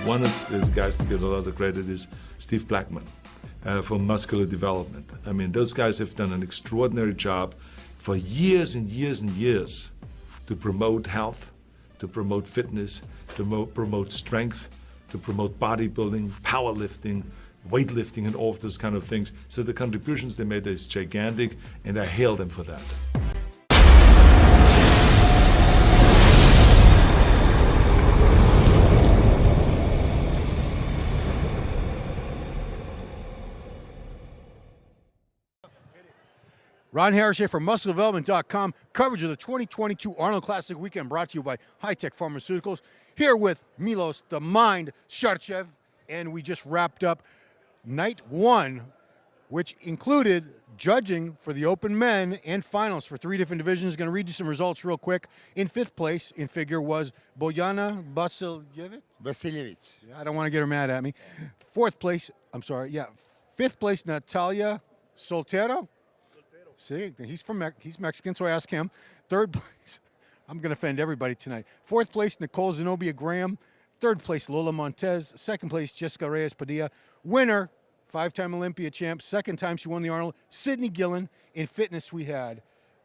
one of the guys that get a lot of credit is Steve Blackman for muscular development. I mean, those guys have done an extraordinary job for years and years and years to promote health, to promote fitness, to promote strength, to promote bodybuilding, powerlifting, weightlifting, and all of those kind of things. So the contributions they made is gigantic, and I hail them for that. Ron Harris here from MuscleDevelopment.com. Coverage of the 2022 Arnold Classic Weekend brought to you by High Tech Pharmaceuticals. Here with Milos, the Mind, Sarcev, and we just wrapped up night one, which included judging for the open men and finals for 3 different divisions. Going to read you some results real quick. In 5th place in figure was Bojana Vasiljevich. I don't want to get her mad at me. 5th place, Natalia Soltero. See, he's Mexican, so I asked him. 3rd place, I'm going to offend everybody tonight. 4th place, Nicole Zenobia-Graham. 3rd place, Lola Montez. 2nd place, Jessica Reyes-Padilla. Winner, 5-time Olympia champ. 2nd time she won the Arnold, Sydney Gillen. In fitness, we had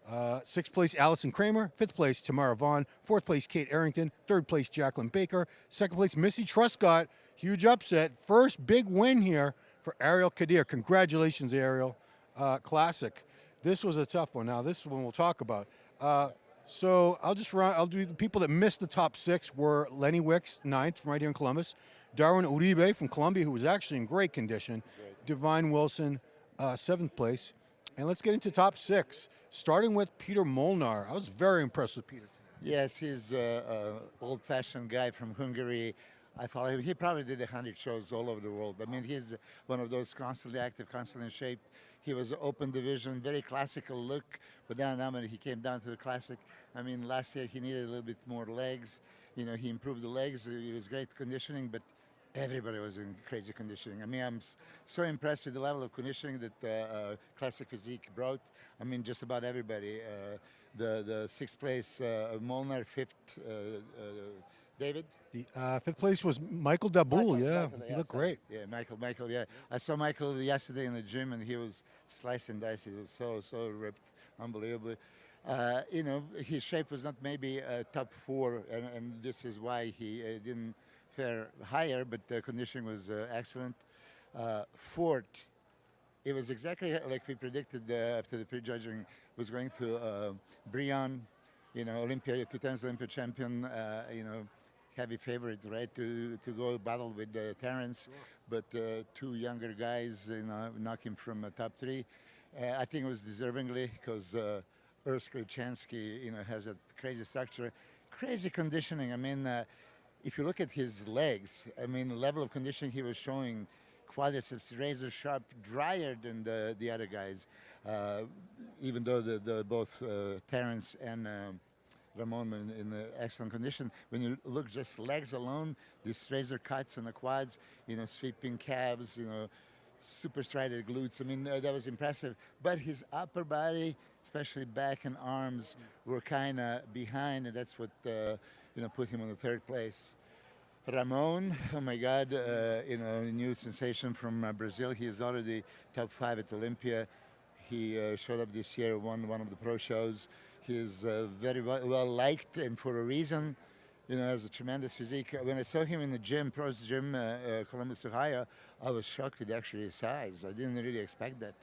6th place, Allison Kramer. 5th place, Tamara Vaughn. 4th place, Kate Arrington. 3rd place, Jacqueline Baker. 2nd place, Missy Truscott. Huge upset. First big win here for Ariel Kadir. Congratulations, Ariel. Classic. This was a tough one. Now, this one we'll talk about. So I'll do the people that missed the top 6 were Lenny Wicks, 9th from right here in Columbus. Darwin Uribe from Columbia, who was actually in great condition. Divine Wilson, 7th place. And let's get into top 6, starting with Peter Molnar. I was very impressed with Peter. Yes, he's an old-fashioned guy from Hungary. I follow him. He probably did 100 shows all over the world. I mean, he's one of those constantly active, constantly in shape. He was open division, very classical look, but then when he came down to the classic, I mean, last year he needed a little bit more legs. You know, he improved the legs. He was great conditioning, but everybody was in crazy conditioning. I mean, I'm so impressed with the level of conditioning that Classic Physique brought. I mean, just about everybody. The 6th place, Molnar, 5th, David? The 5th place was Michael Daboul. He looked great. Yeah, Michael, yeah. I saw Michael yesterday in the gym, and he was sliced and diced. He was so ripped, unbelievably. You know, his shape was not maybe top 4, and this is why he didn't fare higher, but the conditioning was excellent. 4th, it was exactly like we predicted after the prejudging was going to Brian, you know, Olympia, 2 times Olympia champion, you know, heavy favorite, right, to go battle with Terrence, but 2 younger guys, you know, knock him from top 3. I think it was deservingly because Urs Klichansky, you know, has a crazy structure, crazy conditioning. I mean, if you look at his legs, I mean, the level of conditioning he was showing, quadriceps razor sharp, drier than the other guys, even though the both Terrence and Ramon in the excellent condition. When you look just legs alone, these razor cuts on the quads, you know, sweeping calves, you know, super striated glutes. I mean, that was impressive. But his upper body, especially back and arms, were kind of behind, and that's what, you know, put him on the 3rd place. Ramon, oh my God, you know, a new sensation from Brazil. He is already top 5 at Olympia. He showed up this year, won one of the pro shows. He is very well liked, and for a reason. You know, has a tremendous physique. When I saw him in the gym, Pro's gym, Columbus, Ohio, I was shocked with actually his size. I didn't really expect that.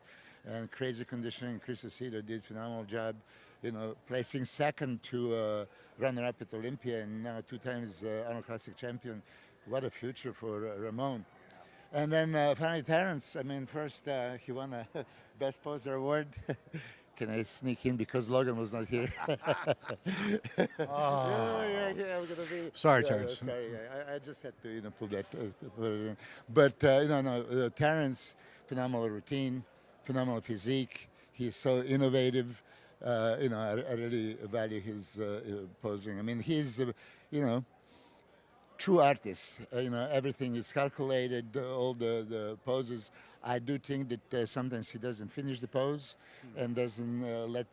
And crazy conditioning. Chris Aceto did a phenomenal job, you know, placing 2nd to runner-up at Olympia, and now 2 times Arnold Classic champion. What a future for Ramon. And then finally Terrence. I mean, first he won a Best Poser award. Can I sneak in because Logan was not here? Oh. Yeah, I'm gonna be. Sorry, Terrence. Sorry, I just had to, you know, pull that. Put it in. But no, Terrence, phenomenal routine, phenomenal physique. He's so innovative. You know, I really value his posing. I mean, he's, you know, true artist. You know, everything is calculated, all the poses. I do think that sometimes he doesn't finish the pose and doesn't let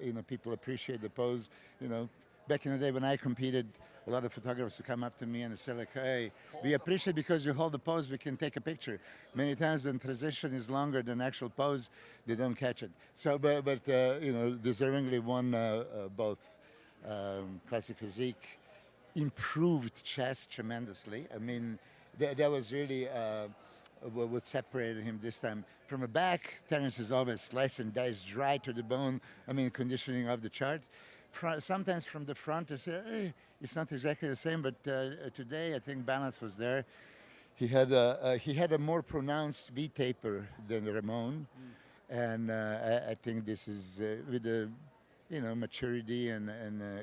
you know, people appreciate the pose. You know, back in the day when I competed, a lot of photographers would come up to me and say like, hey, we appreciate because you hold the pose, we can take a picture. Many times when transition is longer than actual pose, they don't catch it. So, but deservingly won both classic physique, improved chest tremendously. I mean, that was really what separated him this time. From the back, Terence is always slice and dice, dry to the bone. I mean, conditioning of the chart. Sometimes from the front, it's not exactly the same, but today I think balance was there. He had a more pronounced V taper than Ramon, and I think this is with the maturity and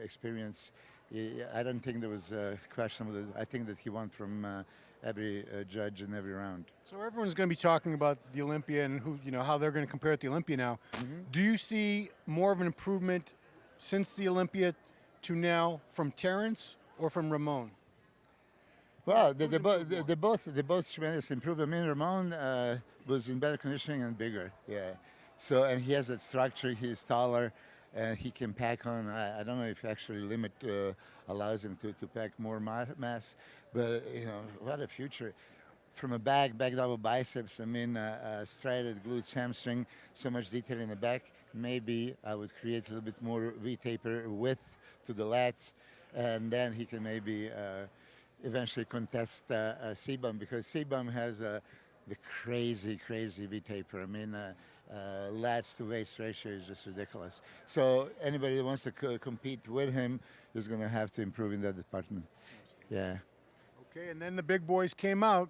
experience. I don't think there was a question. I think that he won from every judge in every round. So everyone's going to be talking about the Olympia and how they're going to compare it to the Olympia now. Do you see more of an improvement since the Olympia to now from Terence or from Ramon? Well, they both tremendous improvement. I mean, Ramon was in better conditioning and bigger. Yeah. So and he has that structure. He's taller, and he can pack on. I don't know if actually limit allows him to pack more mass, but what a future. From a back double biceps, I mean, striated glutes, hamstring, so much detail in the back. Maybe I would create a little bit more V-taper width to the lats, and then he can maybe eventually contest Sebum, because Sebum has the crazy V-taper. I mean, lats to waist ratio is just ridiculous. So anybody that wants to compete with him is going to have to improve in that department. Yeah. Okay, and then the big boys came out.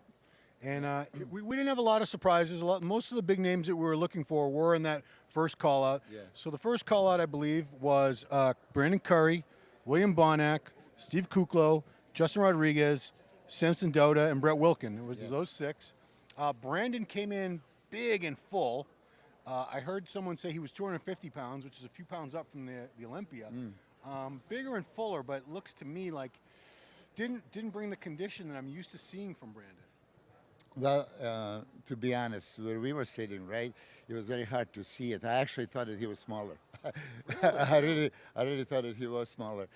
And we didn't have a lot of surprises. Most of the big names that we were looking for were in that first call-out. Yeah. So the first call-out, I believe, was Brandon Curry, William Bonac, Steve Kuklo, Justin Rodriguez, Samson Doda, and Brett Wilkin. It was those six. Brandon came in big and full. I heard someone say he was 250 pounds, which is a few pounds up from the Olympia. Bigger and fuller, but it looks to me like didn't bring the condition that I'm used to seeing from Brandon. Well, to be honest, where we were sitting, right, it was very hard to see it. I actually thought that he was smaller. I really thought that he was smaller.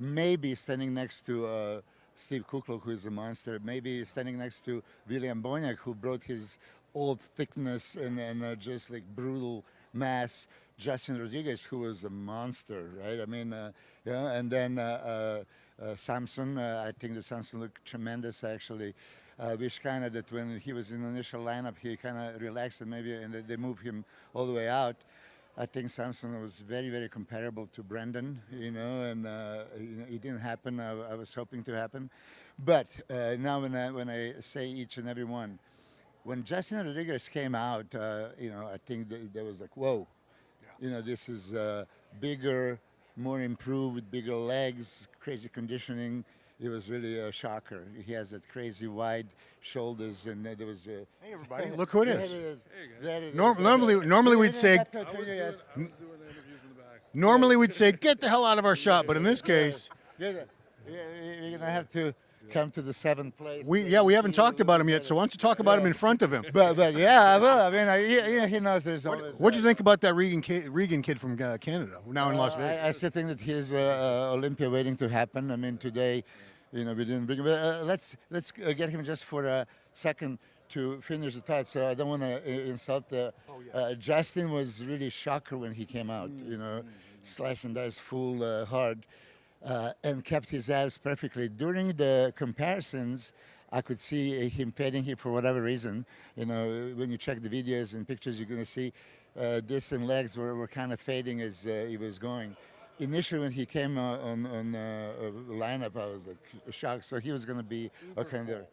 Maybe standing next to Steve Kuklo, who is a monster. Maybe standing next to William Bonac, who brought his old thickness and just like brutal mass. Justin Rodriguez, who was a monster, right? I mean, and then Samson. I think that Samson looked tremendous, actually. Wish kind of that when he was in the initial lineup, he kind of relaxed and they moved him all the way out. I think Samson was very comparable to Brendan, and it didn't happen. I was hoping to happen, but now when I say each and every one, when Justin Rodriguez came out, I think there was like, whoa, this is bigger, more improved, bigger legs, crazy conditioning. It was really a shocker. He has that crazy wide shoulders, and there was a... Hey, everybody, look who it is. There it is. Normally we'd say... I was doing interviews in the back. Normally we'd say, get the hell out of our shot, but in this case... You're going to have to come to the seventh place. We haven't talked about him yet, so why don't you talk about him in front of him? But yeah, well, I mean, he knows there's always... What do you think about that Regan kid from Canada, now in Las Vegas? I still think that his Olympia waiting to happen. I mean, today... we didn't bring him. But let's get him just for a second to finish the thought. So I don't want to insult. Justin was really shocker when he came out. Slice and dice full hard, and kept his abs perfectly. During the comparisons, I could see him fading here for whatever reason. When you check the videos and pictures, you're going to see this and legs were kind of fading as he was going. Initially, when he came on the lineup, I was like shocked. So he was going to be a contender.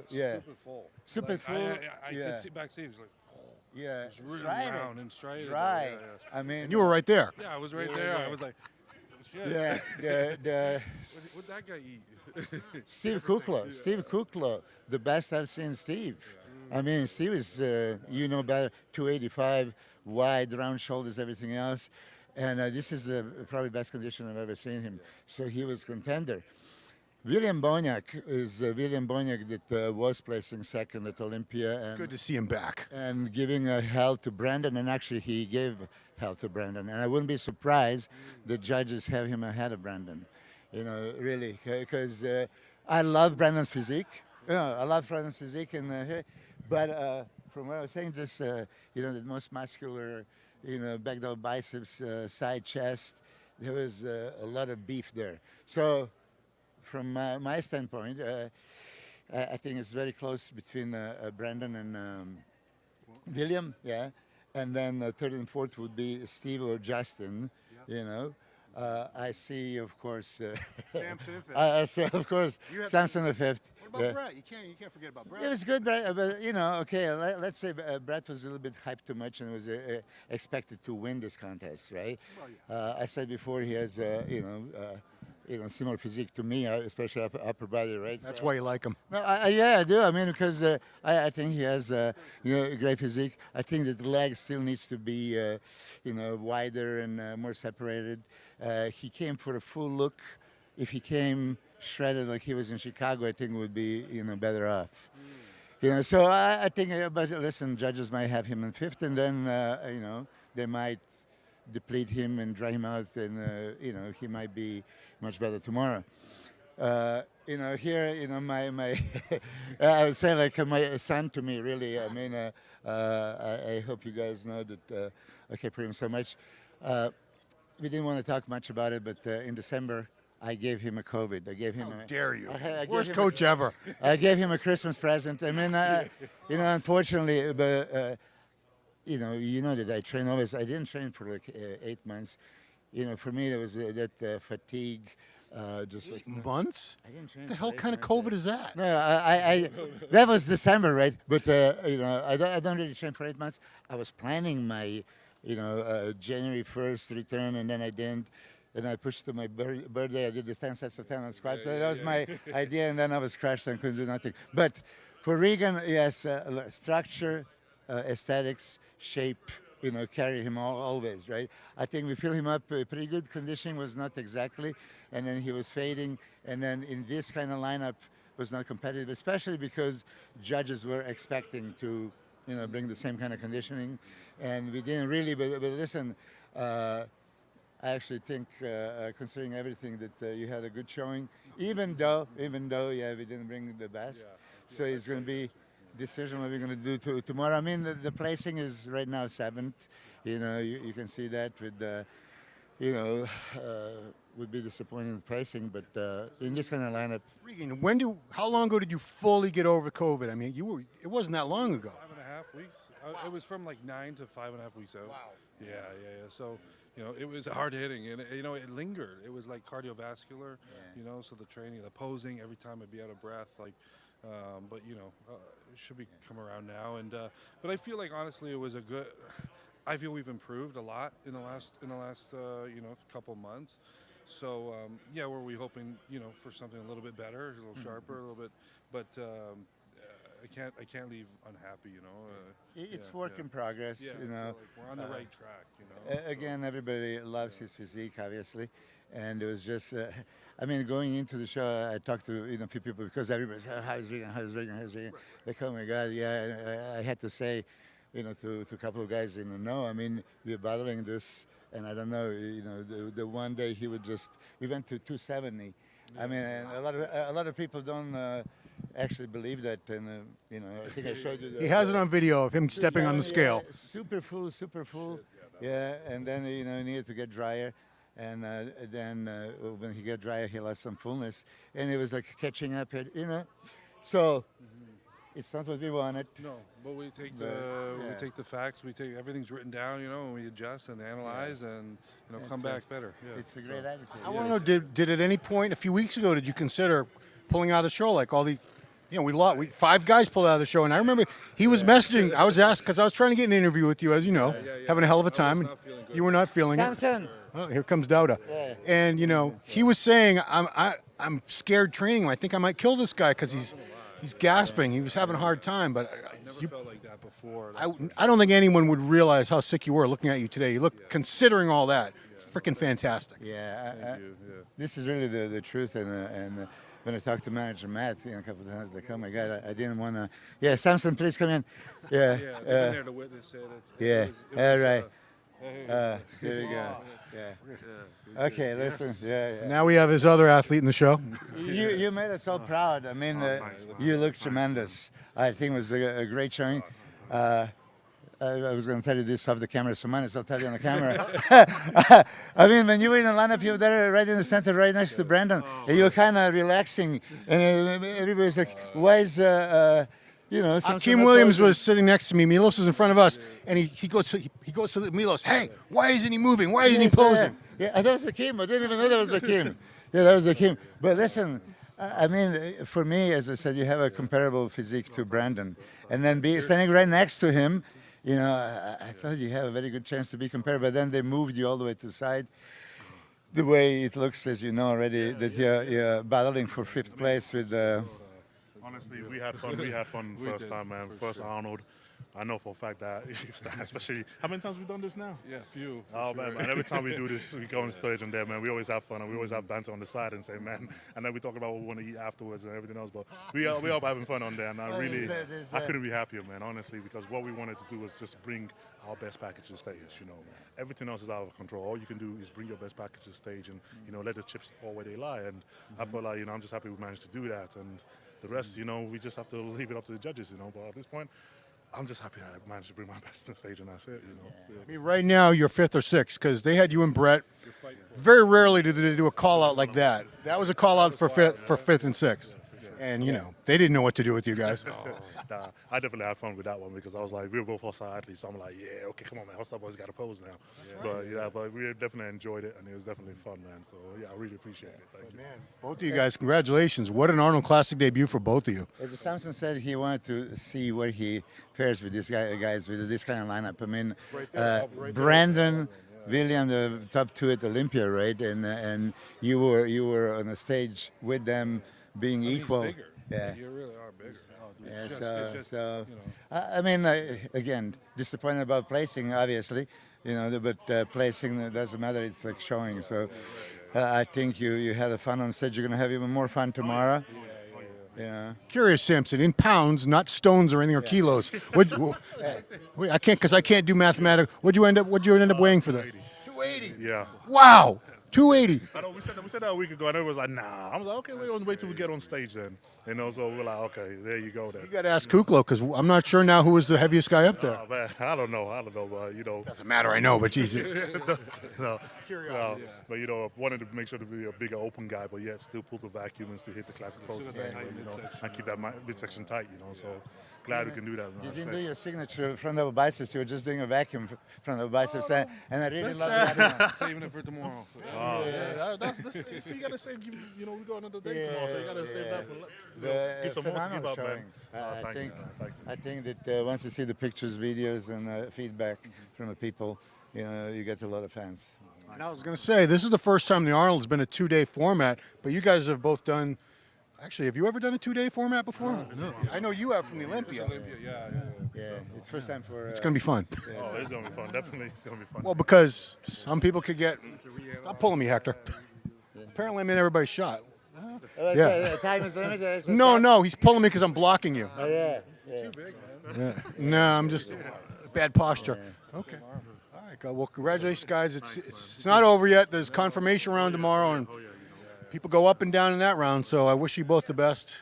Super full. Super full. I could see backstage. Like, yeah, it's really striated, round and striated. dry. Yeah. I mean, You were right there. Yeah, I was right there. I was like, shit. Yeah. What'd that guy eat? Steve Kuklo, the best I've seen Steve. I mean, Steve is, better, 285, wide, round shoulders, everything else. And this is probably best condition I've ever seen him. So he was contender. William Bonac is William Bonac that was placing second at Olympia. Good to see him back. And giving hell to Brandon. And actually, he gave health to Brandon. And I wouldn't be surprised the judges have him ahead of Brandon. You know, really, because I love Brandon's physique. You know, I love Brandon's physique, but from what I was saying, just you know, the most muscular, you know, backdoor biceps, side chest. There was a lot of beef there. So, from my standpoint, I think it's very close between Brandon and William, yeah, and then third and fourth would be Steve or Justin, you know. I see, of course, Samson in fifth. I see, of course, Samson the fifth. What about Brett? You can't forget about Brett. It was good, but you know, okay. Let's say Brett was a little bit hyped too much and was expected to win this contest, right? Well, I said before he has, you know, similar physique to me, especially upper body, right? That's So- why you like him. No, yeah, I do. I mean, because I think he has, you know, a great physique. I think that the leg still needs to be, you know, wider and more separated. He came for a full look. If he came shredded like he was in Chicago, I think would be, you know, better off. You know, so I think, but listen, judges might have him in fifth, and then, you know, they might deplete him and dry him out, and, you know, he might be much better tomorrow. You know, here, you know, my I would say like my son to me, really. I mean, I hope you guys know that I care for him so much. We didn't want to talk much about it, but in December, I gave him a COVID. I gave him How dare you? I gave Worst him coach ever. I gave him a Christmas present. I mean, you know, unfortunately, but you know that I train always. I didn't train for like 8 months. You know, for me, there was that fatigue, just like Months? I didn't train. What the for hell 8 kind of months. COVID is that? No, I that was December, right? But you know, I don't really train for 8 months. I was planning my, you know, January 1st return, and then I didn't. And I pushed to my birthday. I did the 10 sets of 10 on squat. So that was my idea, and then I was crushed and couldn't do nothing. But for Regan, yes, structure, aesthetics, shape, you know, carry him always, right? I think we fill him up pretty good. Conditioning was not exactly, and then he was fading. And then in this kind of lineup was not competitive, especially because judges were expecting to, you know, bring the same kind of conditioning, and we didn't really. But listen. I actually think, considering everything, that you had a good showing, even though, yeah, we didn't bring the best. So it's going to be decision what we're going to do tomorrow. I mean, the placing is right now 7th. You know, you can see that with, you know, would be disappointing with placing, but in this kind of lineup. Regan, how long ago did you fully get over COVID? I mean, it wasn't that long ago. 5.5 weeks. It was from like 9 to 5.5 weeks out. Wow. Yeah. So, you know, it was hard hitting, and you know, it lingered. It was like cardiovascular, you know. So the training, the posing, every time I'd be out of breath, like. But you know, it should be come around now, and but I feel like honestly, it was a good. I feel we've improved a lot in the last you know, couple months. So yeah, were we hoping, you know, for something a little bit better, a little sharper, a little bit, but. I can't leave unhappy, you know. It's work in progress, Yeah, you know. like we're on the right track, you know. Again, everybody loves his physique, obviously, and it was just. I mean, going into the show, I talked to, you know, a few people because everybody said, "How's Regan? How's Regan? How's Regan?" Like, oh my God, yeah. I had to say, you know, to a couple of guys, you know, no. I mean, we're battling this, and I don't know, you know, the one day he would just. We went to 270. I mean, and a lot of people don't. Actually believe that, and you know, I think I showed you. He has it on video of him stepping on the scale. Yeah, super full. Yeah, and then, you know, he needed to get drier, and then when he got drier, he lost some fullness, and it was like catching up, you know. So it's not what we wanted. No, but we take we take the facts. We take everything's written down, you know, and we adjust and analyze, and you know, come back better. Yeah. It's a great attitude. I want to know, did at any point a few weeks ago did you consider pulling out of the show like all the, you know, we lost. 5 guys pulled out of the show, and I remember he was messaging. I was asked because I was trying to get an interview with you, as you know, having a hell of a time, and you were not feeling it. Samson. Oh, here comes Dauda, and you know he was saying, I'm scared training him. I think I might kill this guy because he's gasping. He was having a hard time, but Never felt like that before. I don't think anyone would realize how sick you were looking at you today. You look, considering all that, freaking fantastic. Yeah, this is really the truth, and when I talked to manager Matt, you know, a couple of times, like, oh my God, I didn't want to. Yeah, Samson, please come in. Yeah. I've been there to witness it. Yeah. All right. There you go. Yeah. Okay, listen. Yeah. Now we have his other athlete in the show. You made us so proud. I mean, you look tremendous. I think it was a great showing. I was going to tell you this off the camera, so might as well tell you on the camera. I mean, when you were in the lineup, you were there right in the center, right next to Brandon, and you were kind of relaxing, and everybody's like, why is, Hakeem Williams was sitting next to me. Milos was in front of us, and he goes to Milos. Hey, why isn't he moving? Why isn't he posing? Yeah, that was Hakeem. I didn't even know that was Hakeem. Yeah, that was Hakeem. But listen, I mean, for me, as I said, you have a comparable physique to Brandon, and then standing right next to him. You know, I thought you have a very good chance to be compared, but then they moved you all the way to the side. The way it looks, as you know already, that you're battling for 5th place with. Honestly, we had fun. We had fun first time, man. First Arnold. I know for a fact that, especially, how many times we've done this now? Yeah, few. Oh, man. Every time we do this, we go on stage and there, man, we always have fun and we always have banter on the side and say, man, and then we talk about what we want to eat afterwards and everything else. But we are having fun on there, and I couldn't be happier, man, honestly, because what we wanted to do was just bring our best package to stage, you know. Everything else is out of control. All you can do is bring your best package to stage and, you know, let the chips fall where they lie. And I feel like, you know, I'm just happy we managed to do that. And the rest, you know, we just have to leave it up to the judges, you know. But at this point, I'm just happy I managed to bring my best on stage, and that's it, you know. So, I mean, right now you're 5th or 6th because they had you and Brett. Very rarely do they do a call out like that. That was a call out for 5th and 6th, and you know they didn't know what to do with you guys. Nah, I definitely had fun with that one because I was like, we were both hostile athletes, so I'm like, yeah, okay, come on, man, hostile boys got to pose now. But we definitely enjoyed it, and it was definitely fun, man. So yeah, I really appreciate it. Thank you. Man, both of you guys, congratulations! What an Arnold Classic debut for both of you. As Samson said, he wanted to see where he fares with guys with this kind of lineup. I mean, Brandon, William, the top 2 at Olympia, right? And you were on a stage with them, being equal. He's bigger. Yeah. You really are bigger. Yeah, It's just, so you know. I mean, again, disappointed about placing, obviously, you know, but placing doesn't matter. It's like showing. So I think you had fun on stage. You're going to have even more fun tomorrow. Yeah. Curious, Samson, in pounds, not stones or anything or kilos. I can't because I can't do mathematics. What'd you end up weighing for this? 280. Yeah. Wow. 280. I know we said that a week ago, and it was like, nah. I was like, okay, wait till we get on stage then. You know, so we're like, okay, there you go then. You got to ask Kuklo because I'm not sure now who was the heaviest guy up there. Oh, man, I don't know, but you know. Doesn't matter, I know, but geez. But you know, I wanted to make sure to be a bigger open guy, but yet still pull the vacuum and still hit the classic poses, you know, and keep that midsection tight, you know. So glad we can do that. You didn't do your signature front of the biceps. You were just doing a vacuum front of the biceps, and I really love that. Saving it for tomorrow. So you gotta save. You know, we got another day tomorrow, so you gotta save that for. Give some more to give up, man. I think that once you see the pictures, videos, and feedback from the people, you know, you get a lot of fans. And I was going to say, this is the first time the Arnold's been a 2-day format, but you guys have both done. Actually, have you ever done a 2-day format before? No. I know you have from the Olympia. Yeah, it's first time for. It's going to be fun. Oh, it's gonna be fun. Definitely, it's gonna be fun. Well, because some people could get. Stop pulling me, Hector. Apparently, I'm in everybody's shot. Yeah. Time is limited. No, he's pulling me because I'm blocking you. Oh, yeah. Yeah. No, I'm just bad posture. Okay. All right. Well, congratulations, guys. It's not over yet. There's confirmation round tomorrow, and people go up and down in that round. So I wish you both the best.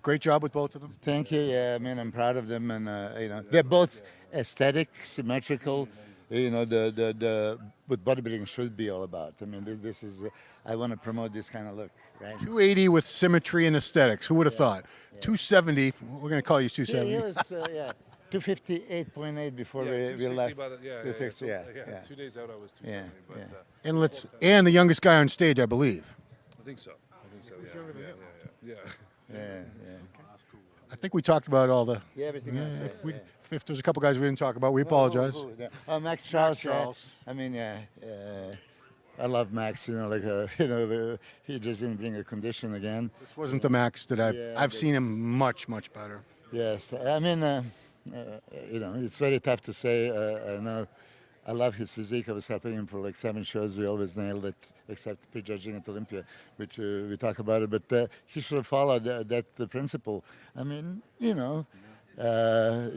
Great job with both of them. Thank you. Yeah, I mean, I'm proud of them, and you know, they're both aesthetic, symmetrical. You know, the what bodybuilding should be all about. I mean, this is. I want to promote this kind of look, right? 280 with symmetry and aesthetics. Who would have thought? 270. We're going to call you 270. He was 258.8 before we left. 260. Yeah. 2 days out, I was 270. But, And the youngest guy on stage, I believe. I think so. Yeah. I think we talked about all the. Yeah, everything else. If there's a couple guys we didn't talk about, we apologize. Oh, Max Charles. I mean, I love Max. You know, like he just didn't bring a condition again. This wasn't the Max that I've seen him much better. Yes, I mean, you know, it's very tough to say. I know. I love his physique. I was helping him for like 7 shows. We always nailed it, except prejudging at Olympia, which we talk about it. But he should have followed that principle. I mean, you know, Don't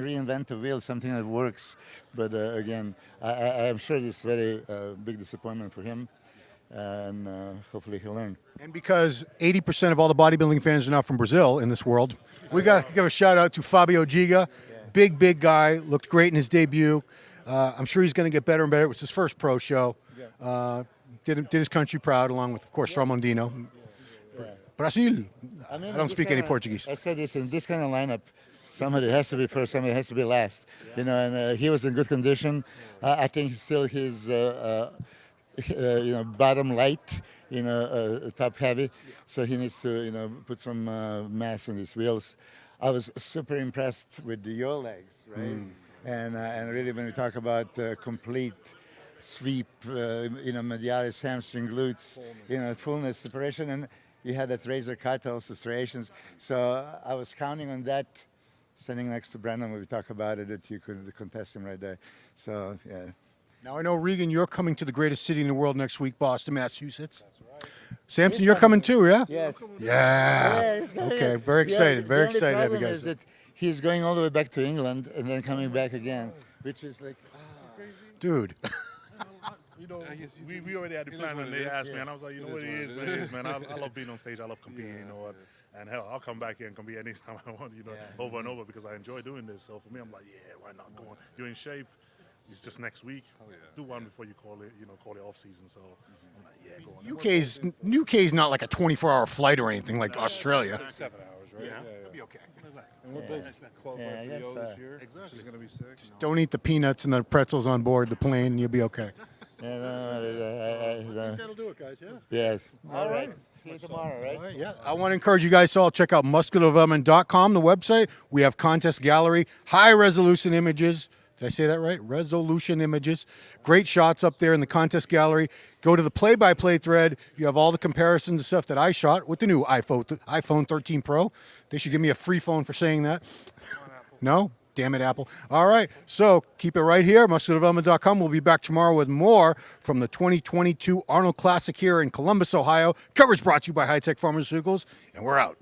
reinvent the wheel, something that works. But again, I'm sure it's very big disappointment for him, and hopefully he'll learn. And because 80% of all the bodybuilding fans are not from Brazil in this world, we got to give a shout out to Fabio Giga. Big guy, looked great in his debut. I'm sure he's going to get better and better. It was his first pro show. Did his country proud, along with, of course, Ramondino. Brazil. I don't speak any Portuguese. I said this, in this kind of lineup, somebody has to be first, somebody has to be last. You know, and he was in good condition. I think still his, bottom light, top heavy. So he needs to, put some mass on his wheels. I was super impressed with your legs, right? And really, when we talk about complete sweep, medialis, hamstring, glutes, fullness, separation, and you had that razor cut, also striations. So I was counting on that, standing next to Brandon when we talk about it, that you could contest him right there. So, yeah. Now, I know, Regan, you're coming to the greatest city in the world next week, Boston, Massachusetts. That's right. Samson, you're coming too, yeah? Yes. Yeah. Okay, very excited. Very excited to have you guys. The problem is that he's going all the way back to England and then coming back again, which is like, dude. We already had the plan, and they asked me, and I was like, what it is, man. I love being on stage. I love competing, you know what? And hell, I'll come back here and compete anytime I want, over and over, because I enjoy doing this. So for me, I'm like, why not go on? You're in shape. It's just next week. Do one before you call it off season. So I'm like, go on. UK's not like a 24-hour flight or anything like Australia. 7 hours, right? Yeah, it'll be okay. And we're both qualified for the this year. Exactly. Which is going to be sick. Just don't eat the peanuts and the pretzels on board the plane, and you'll be okay. That'll do it, guys. Yeah. Yes. All right. See you tomorrow, right? All right, yeah. I want to encourage you guys to all check out musculardevelopment.com, the website. We have contest gallery, high resolution images. Did I say that right? Resolution images. Great shots up there in the contest gallery. Go to the play-by-play thread. You have all the comparisons of stuff that I shot with the new iPhone 13 Pro. They should give me a free phone for saying that. No? Damn it, Apple. All right. So keep it right here. musculardevelopment.com. We'll be back tomorrow with more from the 2022 Arnold Classic here in Columbus, Ohio. Coverage brought to you by High Tech Pharmaceuticals. And we're out.